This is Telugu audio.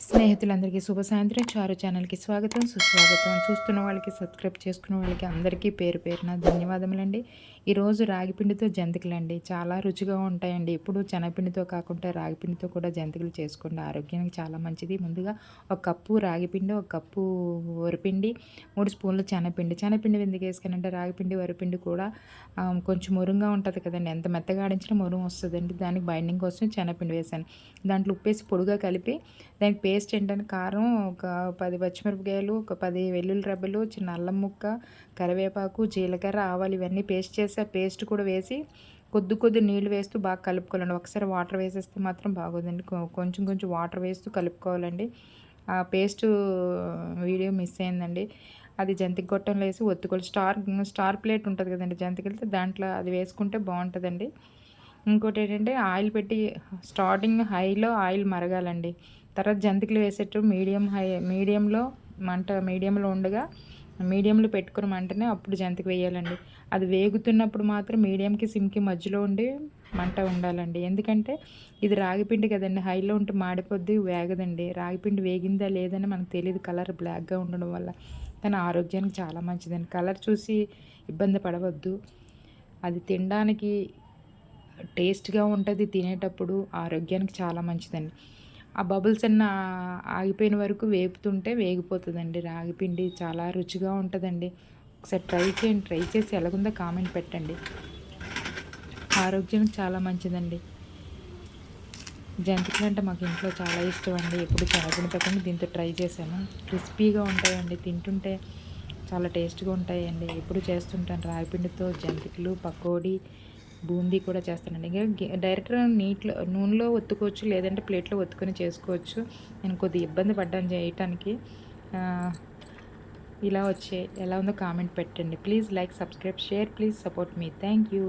స్నేహితులందరికీ శుభ సాయంత్రం. చారు ఛానల్‌కి స్వాగతం, సుస్వాగతం. చూస్తున్న వాళ్ళకి, సబ్స్క్రైబ్ చేసుకున్న వాళ్ళకి అందరికీ పేరు పేరున ధన్యవాదములండి. ఈరోజు రాగిపిండితో జంతికలండి. చాలా రుచిగా ఉంటాయండి. ఎప్పుడు శనగపిండితో కాకుండా రాగిపిండితో కూడా జంతికలు చేసుకోండి. ఆరోగ్యానికి చాలా మంచిది. ముందుగా ఒక కప్పు రాగిపిండి, ఒక కప్పు వరిపిండి, 3 స్పూన్లు శనగపిండి. శనగపిండి ఎందుకు వేసుకోనంటే రాగిపిండి, వరిపిండి కూడా కొంచెం మురుంగా ఉంటుంది కదండీ. ఎంత మెత్తగా ఆడించినా మురుం వస్తుందండి. దానికి బైండింగ్ కోసం శనగపిండి వేశాను. దాంట్లో ఉప్పేసి పొడిగా కలిపి దానికి పేస్ట్ ఏంటంటే కారం, ఒక 10 పచ్చిమిరపకాయలు, ఒక 10 వెల్లుల్లి రెబ్బలు, చిన్న అల్లం ముక్క, కరివేపాకు, జీలకర్ర, ఆవాలు ఇవన్నీ పేస్ట్ చేసి ఆ పేస్ట్ కూడా వేసి కొద్ది నీళ్లు వేస్తూ బాగా కలుపుకోవాలండి. ఒకసారి వాటర్ వేసేస్తే మాత్రం బాగోదండి. కొంచెం కొంచెం వాటర్ వేస్తూ కలుపుకోవాలండి. ఆ పేస్టు వీడియో మిస్ అయిందండి. అది జంతిక గొట్టంలో వేసి ఒత్తుకోవాలి. స్టార్ ప్లేట్ ఉంటుంది కదండి జంతికలతో, దాంట్లో అది వేసుకుంటే బాగుంటుందండి. ఇంకోటి ఏంటంటే ఆయిల్ పెట్టి స్టార్టింగ్ హైలో ఆయిల్ మరగాలండి. తర్వాత జంతికలు వేసేటప్పుడు మీడియంలో ఉండగా మీడియంలో పెట్టుకున్న మంటనే అప్పుడు జంతిక వేయాలండి. అది వేగుతున్నప్పుడు మాత్రం మీడియంకి సిమ్కి మధ్యలో ఉండి మంట ఉండాలండి. ఎందుకంటే ఇది రాగిపిండి కదండి, హైలో ఉంటే మాడిపోద్ది, వేగదండి. రాగిపిండి వేగిందా లేదని మనకు తెలియదు కలర్ బ్లాక్గా ఉండడం వల్ల. కానీ ఆరోగ్యానికి చాలా మంచిదండి. కలర్ చూసి ఇబ్బంది పడవద్దు. అది తినడానికి టేస్ట్‌గా ఉంటది, తినేటప్పుడు ఆరోగ్యానికి చాలా మంచిదండి. ఆ బబుల్స్ ఆగిపోయిన వరకు వేపుతుంటే వేగిపోతుందండి. రాగిపిండి చాలా రుచిగా ఉంటదండి. ఒకసారి ట్రై చేయండి. ట్రై చేసి ఎలాగుందో కామెంట్ పెట్టండి. ఆరోగ్యానికి చాలా మంచిదండి. జంతికలంటే మాకు ఇంట్లో చాలా ఇష్టం అండి. ఎప్పుడు శనగపిండితో కానీ దీంతో ట్రై చేశాను. క్రిస్పీగా ఉంటాయండి. తింటుంటే చాలా టేస్ట్‌గా ఉంటాయండి. ఎప్పుడు చేస్తుంటాను రాగిపిండితో జంతికలు, పకోడీ, బూందీ కూడా చేస్తానండి. డైరెక్ట్‌గా నూనెలో ఒత్తుకోవచ్చు, లేదంటే ప్లేట్‌లో ఒత్తుకొని చేసుకోవచ్చు. నేను కొద్దిగా ఇబ్బంది పడ్డాను చేయటానికి. ఇలా ఎలా ఉందో కామెంట్ పెట్టండి. Please like, subscribe, share, please support me. Thank you.